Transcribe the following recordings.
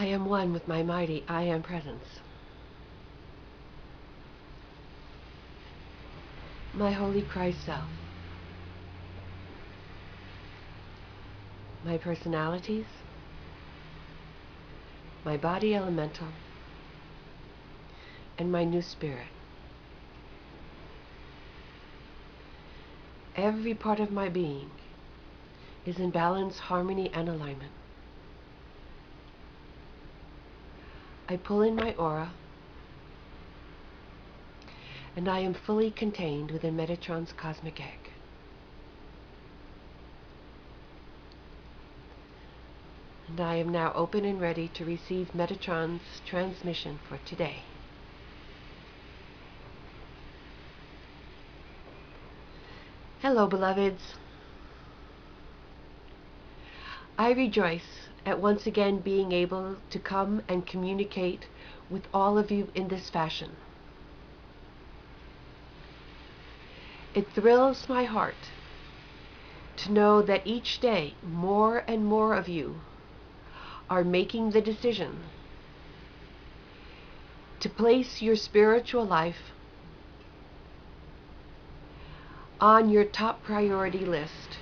I am one with my mighty I Am presence. My Holy Christ Self. My personalities, my body elemental, and my new spirit. Every part of my being is in balance, harmony, and alignment. I pull in my aura, and I am fully contained within Metatron's cosmic egg. And I am now open and ready to receive Metatron's transmission for today. Hello, beloveds. I rejoice at once again being able to come and communicate with all of you in this fashion. It thrills my heart to know that each day more and more of you are making the decision to place your spiritual life on your top priority list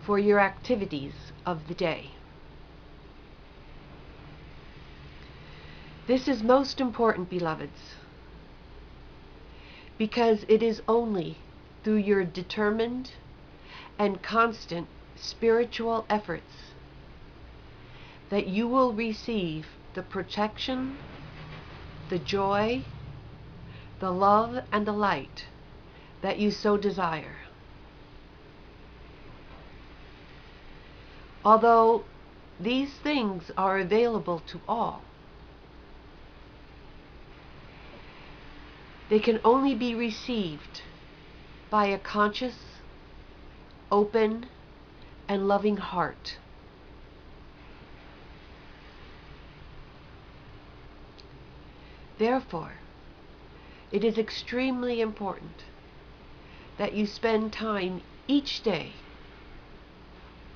for your activities of the day. This is most important, beloveds, because it is only through your determined and constant spiritual efforts that you will receive the protection, the joy, the love, and the light that you so desire. Although these things are available to all, they can only be received by a conscious, open, and loving heart. Therefore, it is extremely important that you spend time each day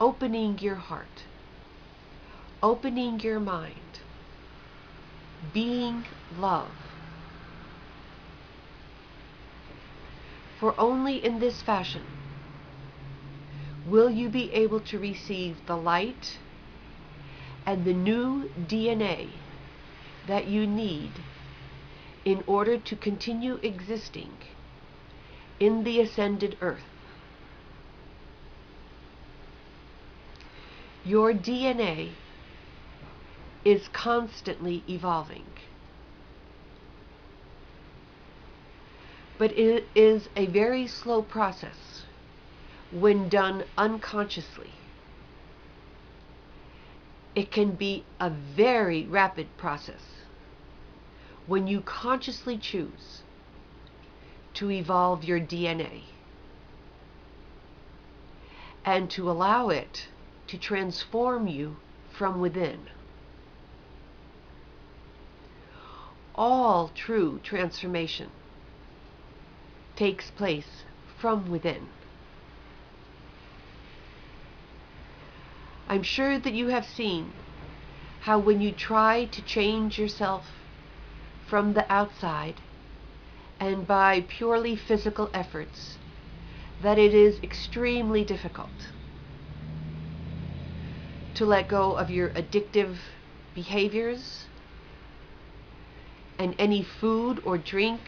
opening your heart, opening your mind, being love. For only in this fashion will you be able to receive the light and the new DNA that you need in order to continue existing in the ascended earth. Your DNA is constantly evolving, but it is a very slow process when done unconsciously. It can be a very rapid process when you consciously choose to evolve your DNA and to allow it to transform you from within. All true transformation takes place from within. I'm sure that you have seen how when you try to change yourself from the outside and by purely physical efforts, that it is extremely difficult to let go of your addictive behaviors and any food or drink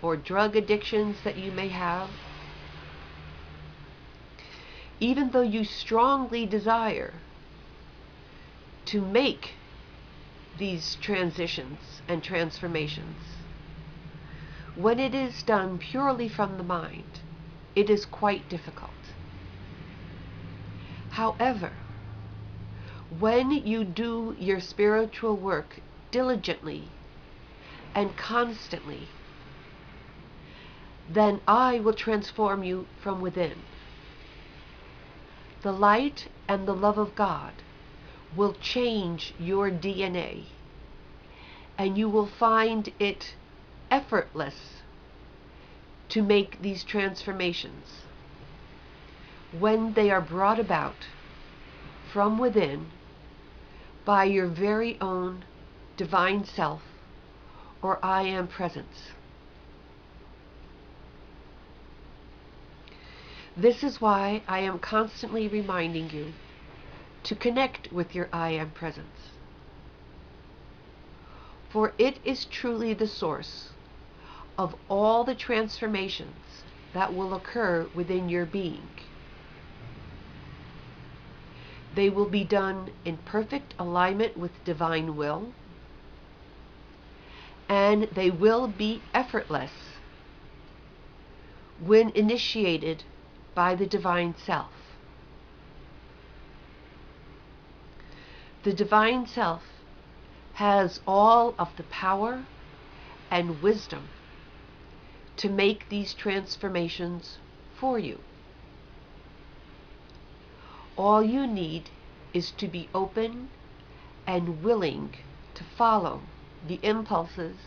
or drug addictions that you may have. Even though you strongly desire to make these transitions and transformations, when it is done purely from the mind, it is quite difficult. However, when you do your spiritual work diligently and constantly, then I will transform you from within. The light and the love of God will change your DNA, and you will find it effortless to make these transformations when they are brought about from within by your very own divine self or I am presence. This is why I am constantly reminding you to connect with your I am presence. For it is truly the source of all the transformations that will occur within your being. They will be done in perfect alignment with divine will, and they will be effortless when initiated by the divine self. The divine self has all of the power and wisdom to make these transformations for you. All you need is to be open and willing to follow the impulses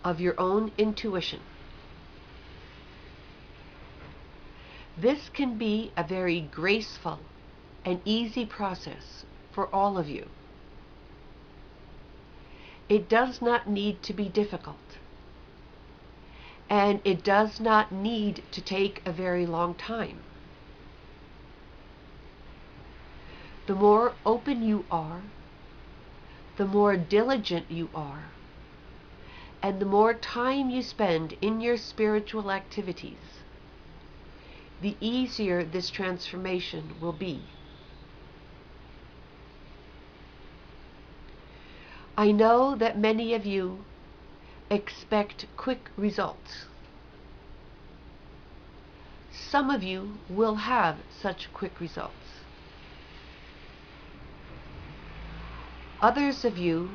of your own intuition. This can be a very graceful and easy process for all of you. It does not need to be difficult, and it does not need to take a very long time. The more open you are, the more diligent you are, and the more time you spend in your spiritual activities, the easier this transformation will be. I know that many of you expect quick results. Some of you will have such quick results. Others of you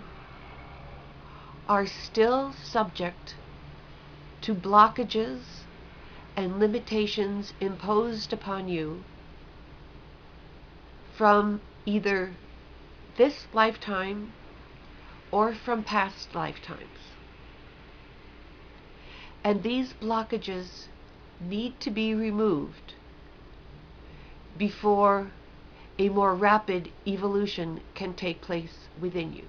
are still subject to blockages and limitations imposed upon you from either this lifetime or from past lifetimes. And these blockages need to be removed before a more rapid evolution can take place within you.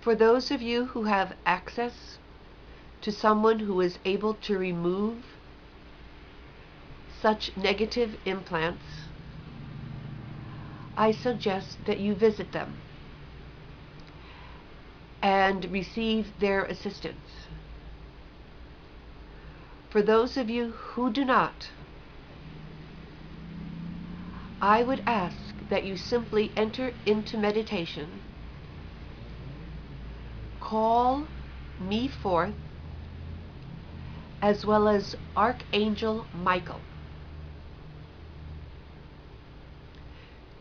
For those of you who have access to someone who is able to remove such negative implants, I suggest that you visit them and receive their assistance. For those of you who do not, I would ask that you simply enter into meditation, call me forth, as well as Archangel Michael.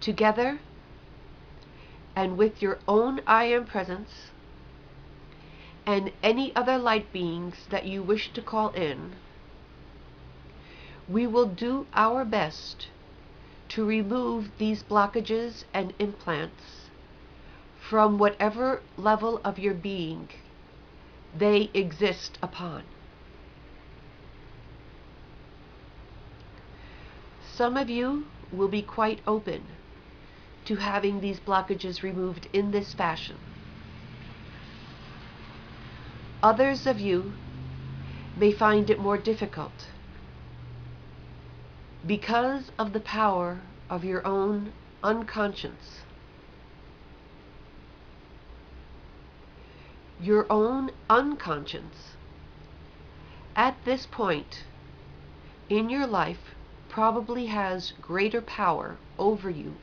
Together, and with your own I am presence, and any other light beings that you wish to call in, we will do our best to remove these blockages and implants from whatever level of your being they exist upon. Some of you will be quite open to having these blockages removed in this fashion. Others of you may find it more difficult because of the power of your own unconscious. Your own unconscious at this point in your life probably has greater power over you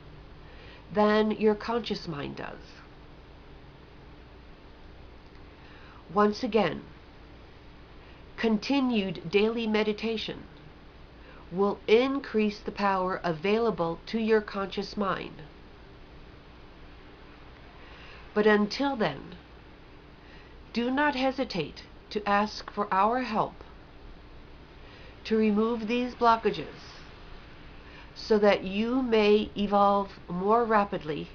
than your conscious mind does. Once again, continued daily meditation will increase the power available to your conscious mind. But until then, do not hesitate to ask for our help to remove these blockages so that you may evolve more rapidly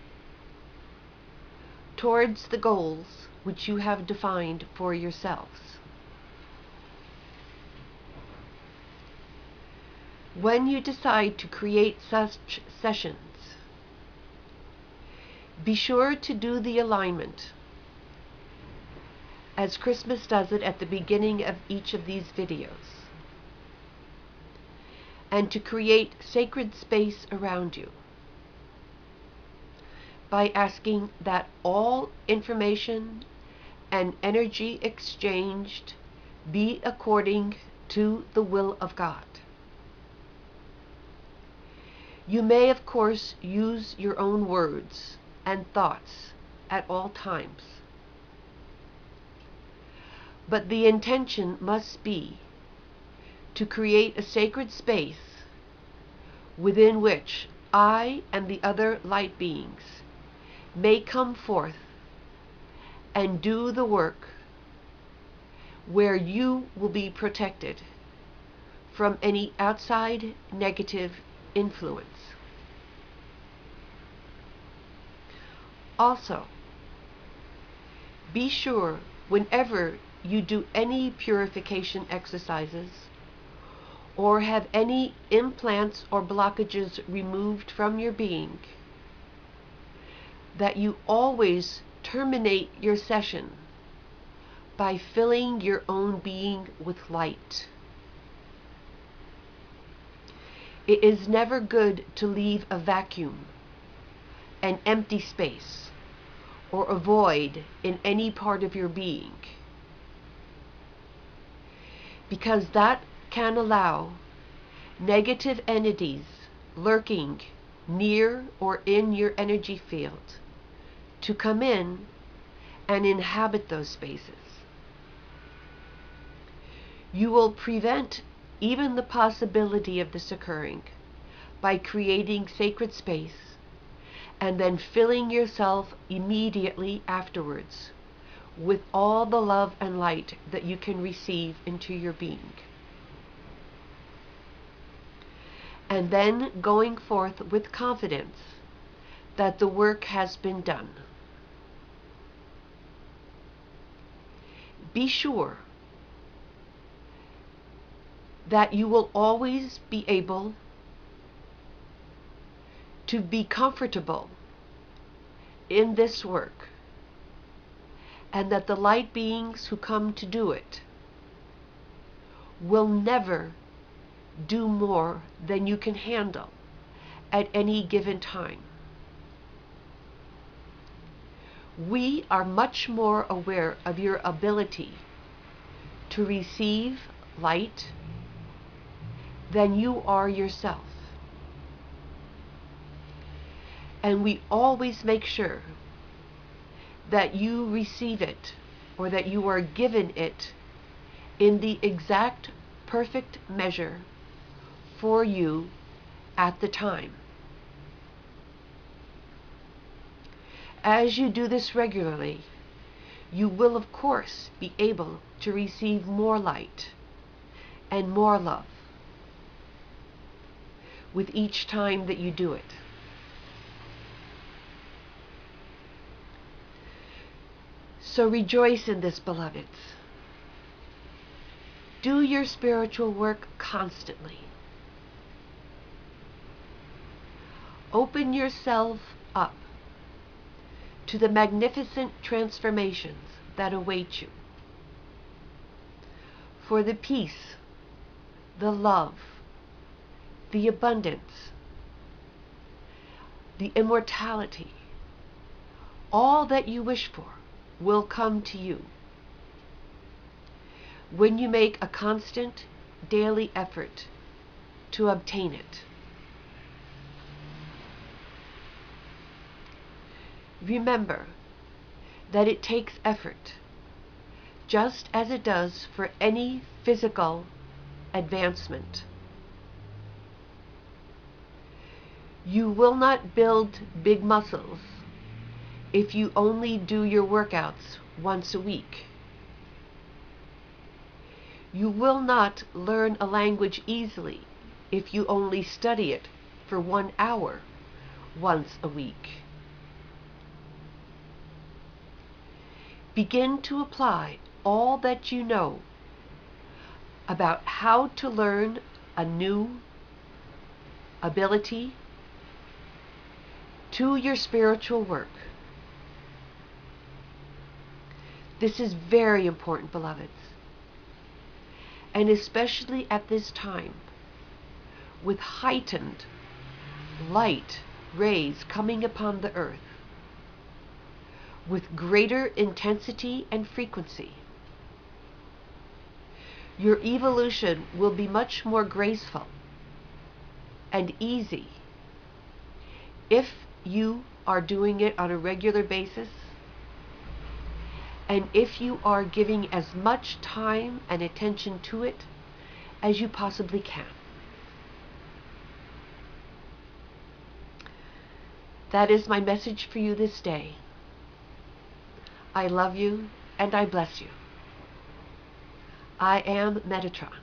towards the goals which you have defined for yourselves. When you decide to create such sessions, be sure to do the alignment, as Christmas does it at the beginning of each of these videos, and to create sacred space around you by asking that all information and energy exchanged be according to the will of God. You may, of course, use your own words and thoughts at all times, but the intention must be to create a sacred space within which I and the other light beings may come forth and do the work, where you will be protected from any outside negative influence. Also, be sure whenever you do any purification exercises or have any implants or blockages removed from your being, that you always terminate your session by filling your own being with light. It is never good to leave a vacuum, an empty space, or a void in any part of your being, because that can allow negative entities lurking near or in your energy field to come in and inhabit those spaces. You will prevent even the possibility of this occurring by creating sacred space and then filling yourself immediately afterwards with all the love and light that you can receive into your being. And then going forth with confidence that the work has been done. Be sure that you will always be able to be comfortable in this work, and that the light beings who come to do it will never do more than you can handle at any given time. We are much more aware of your ability to receive light than you are yourself. And we always make sure that you receive it, or that you are given it in the exact perfect measure for you at the time. As you do this regularly, you will of course be able to receive more light and more love with each time that you do it. So rejoice in this, beloveds. Do your spiritual work constantly. Open yourself up to the magnificent transformations that await you. For the peace, the love, the abundance, the immortality, all that you wish for will come to you when you make a constant daily effort to obtain it. Remember that it takes effort, just as it does for any physical advancement. You will not build big muscles if you only do your workouts once a week. You will not learn a language easily if you only study it for 1 hour once a week. Begin to apply all that you know about how to learn a new ability to your spiritual work. This is very important, beloveds. And especially at this time, with heightened light rays coming upon the earth, with greater intensity and frequency, your evolution will be much more graceful and easy if you are doing it on a regular basis, and if you are giving as much time and attention to it as you possibly can. That is my message for you this day. I love you and I bless you. I am Metatron.